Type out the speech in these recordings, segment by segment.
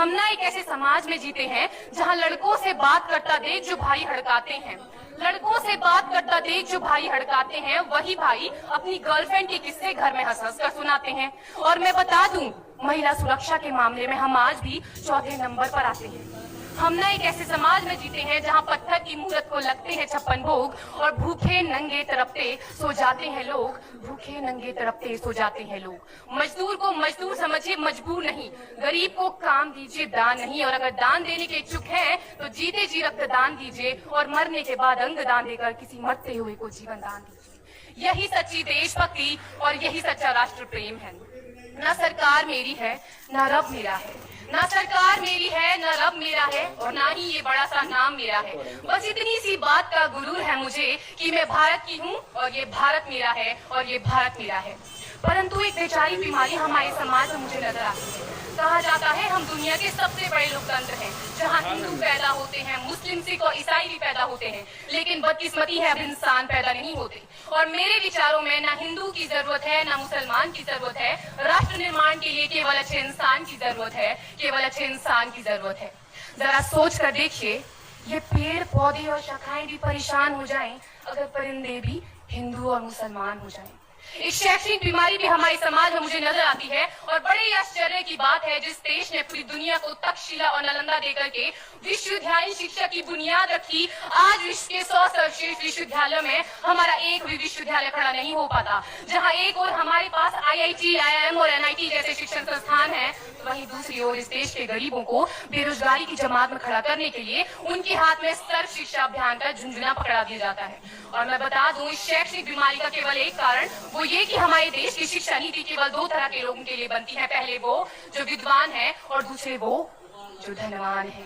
हम ना एक ऐसे समाज में जीते हैं जहां लड़कों से बात करता देख जो भाई हड़काते हैं, लड़कों से बात करता देख जो भाई हड़काते हैं, वही भाई अपनी गर्लफ्रेंड के किस्से घर में हंस हंस कर सुनाते हैं। और मैं बता दूं, महिला सुरक्षा के मामले में हम आज भी चौथे नंबर पर आते हैं। हम ना एक ऐसे समाज में जीते हैं जहां पत्थर की मूरत को लगते हैं 56 भोग और भूखे नंगे तड़पते सो जाते हैं लोग, भूखे नंगे तड़पते सो जाते हैं लोग। मजदूर को मजदूर समझिए, मजबूर नहीं। गरीब को काम दीजिए, दान नहीं। और अगर दान देने के इच्छुक हैं तो जीते जी रक्तदान दीजिए और मरने के बाद अंग दान देकर किसी मरते हुए को जीवन दान दीजिए। यही सच्ची देशभक्ति और यही सच्चा राष्ट्र प्रेम है। न सरकार मेरी है न रब मेरा है, ना सरकार मेरी है न रब मेरा है और ना ही ये बड़ा सा नाम मेरा है। बस इतनी सी बात का गुरूर है मुझे कि मैं भारत की हूँ और ये भारत मेरा है और ये भारत मेरा है। परंतु एक बेचारी बीमारी हमारे समाज में मुझे नजर आती है। कहा जाता है हम दुनिया के सबसे बड़े लोकतंत्र हैं, जहाँ हिंदू पैदा होते हैं, मुस्लिम, सिख और ईसाई भी पैदा होते हैं, लेकिन बदकिस्मती है अब इंसान पैदा नहीं होते। और मेरे विचारों में ना हिंदू की जरूरत है ना मुसलमान की जरूरत है। राष्ट्र निर्माण के लिए केवल अच्छे इंसान की जरूरत है, केवल अच्छे इंसान की जरूरत है। जरा सोच कर देखिए, ये पेड़ पौधे और शाखाएं भी परेशान हो जाएं अगर परिंदे भी हिंदू और मुसलमान हो जाएं। एक शैक्षणिक बीमारी भी हमारे समाज में मुझे नजर आती है और बड़े ही आश्चर्य की बात है, जिस देश ने पूरी दुनिया को तक्षशिला और नालंदा देकर के विश्वविद्यालय शिक्षा की बुनियाद रखी, आज विश्व के 100 सर्वश्रेष्ठ विश्वविद्यालयों में हमारा एक भी विश्वविद्यालय खड़ा नहीं हो पाता। जहां एक और हमारे पास IIT, IIM और NIT जैसे शिक्षण संस्थान हैं, वहीं दूसरी ओर इस देश के गरीबों को बेरोजगारी की जमात में खड़ा करने के लिए उनके हाथ में सर्व शिक्षा अभियान का झुंझुना पकड़ा दिया जाता है। और मैं बता दूं, इस शैक्षणिक बीमारी का केवल एक कारण वो ये कि हमारे देश की शिक्षा नीति केवल 2 तरह के लोगों के लिए बनती है। पहले वो जो विद्वान है और दूसरे वो जो धनवान है।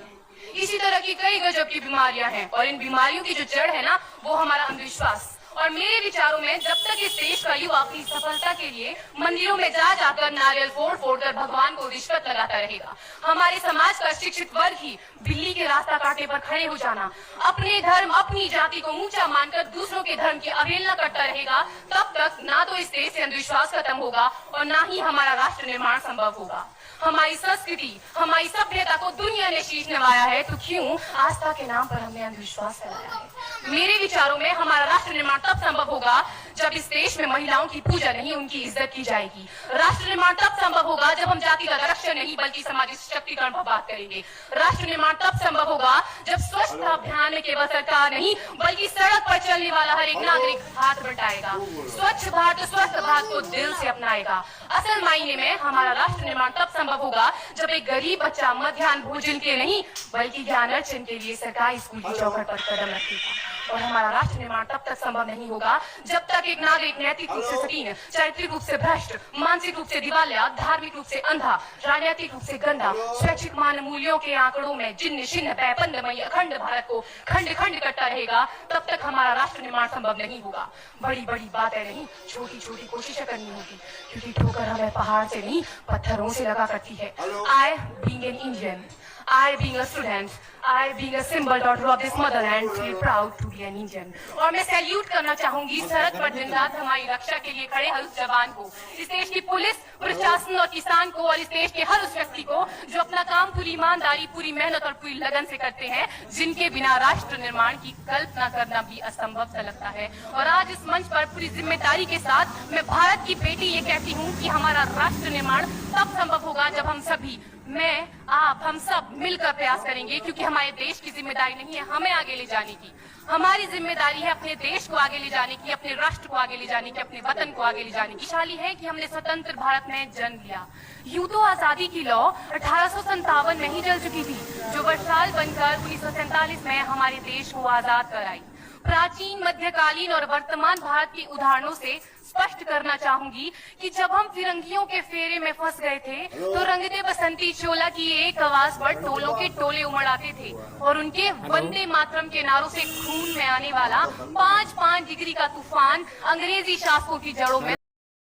इसी तरह की कई गजब की बीमारियां हैं और इन बीमारियों की जो जड़ है ना, वो हमारा अंधविश्वास। और मेरे विचारों में जब तक इस देश का युवा अपनी सफलता के लिए मंदिरों में जा जाकर नारियल फोड़ कर भगवान को रिश्वत लगाता रहेगा, हमारे समाज का शिक्षित वर्ग ही बिल्ली के रास्ता कांटे पर खड़े हो जाना, अपने धर्म अपनी जाति को ऊंचा मानकर दूसरों के धर्म की अवहेलना करता रहेगा, तब तक ना तो इस देश से अंधविश्वास खत्म होगा और ना ही हमारा राष्ट्र निर्माण संभव होगा। हमारी संस्कृति, हमारी सभ्यता को दुनिया ने शीश नवाया है, तो क्यों आस्था के नाम पर हमने अंधविश्वास फैलाया है? मेरे विचारों में हमारा राष्ट्र निर्माण तब संभव होगा जब इस देश में महिलाओं की पूजा नहीं, उनकी इज्जत की जाएगी। राष्ट्र निर्माण तब संभव होगा जब हम जातिगत आरक्षण नहीं बल्कि सामाजिक सशक्तिकरण पर बात करेंगे। राष्ट्र निर्माण तब संभव होगा जब स्वच्छता अभियान में केवल सरकार नहीं बल्कि सड़क पर चलने वाला हर एक नागरिक हाथ बटाएगा, स्वच्छ भारत स्वस्थ भारत को दिल से अपनाएगा। असल मायने में हमारा राष्ट्र निर्माण तब संभव होगा जब एक गरीब बच्चा मध्याह्न भोजन के नहीं बल्कि ज्ञान अर्जन के लिए सरकारी स्कूल की चौखट पर कदम रखेगा। और हमारा राष्ट्र निर्माण तब तक संभव नहीं होगा जब तक एक नागरिक नैतिक रूप से सकीन, चारित्रिक रूप से भ्रष्ट, मानसिक रूप से दिवालिया, धार्मिक रूप से अंधा, राजनीतिक रूप से गंदा, स्वैच्छिक मान मूल्यों के आंकड़ों में जिन्न शिन्न पैपंदमयी अखंड भारत को खंड खंड करता रहेगा, तब तक हमारा राष्ट्र निर्माण संभव नहीं होगा। बड़ी बड़ी बातें नहीं, छोटी छोटी कोशिशें करनी होगी, क्योंकि ठोकर हमें पहाड़ से नहीं पत्थरों से लगा करती है। I being an Indian, I being a student, I being a symbol daughter of this motherland feel proud to be an Indian। और मैं सैल्यूट करना चाहूंगी सरहद पर दिन रात हमारी रक्षा के लिए खड़े हर उस जवान को, इस देश की पुलिस, प्रशासन और किसान को, और इस देश के हर उस व्यक्ति को जो अपना काम पूरी ईमानदारी, पूरी मेहनत और पूरी लगन से करते हैं, जिनके बिना राष्ट्र निर्माण की कल्पना करना भी असंभव सा लगता है। और आज इस मंच पर पूरी जिम्मेदारी के साथ मैं भारत की बेटी ये कहती हूँ कि हमारा राष्ट्र निर्माण तब संभव होगा जब हम सभी, मैं, आप, हम सब मिलकर प्रयास करेंगे, क्योंकि हमारे देश की जिम्मेदारी नहीं है हमें आगे ले जाने की, हमारी जिम्मेदारी है अपने देश को आगे ले जाने की, अपने राष्ट्र को आगे ले जाने की, अपने वतन को आगे ले जाने की। खुशहाली है कि हमने स्वतंत्र भारत में जन्म लिया। यूं तो आजादी की लौ 1857 में ही जल चुकी थी, जो वर्षाल बनकर 1947 में हमारे देश को आजाद कराई। प्राचीन, मध्यकालीन और वर्तमान भारत के उदाहरणों से स्पष्ट करना चाहूंगी कि जब हम फिरंगियों के फेरे में फंस गए थे तो रंगते बसंती चोला की एक आवाज पर टोलों के टोले उमड़ आते थे और उनके वंदे मातरम के नारों से खून में आने वाला 5-5 डिग्री का तूफान अंग्रेजी शासकों की जड़ों में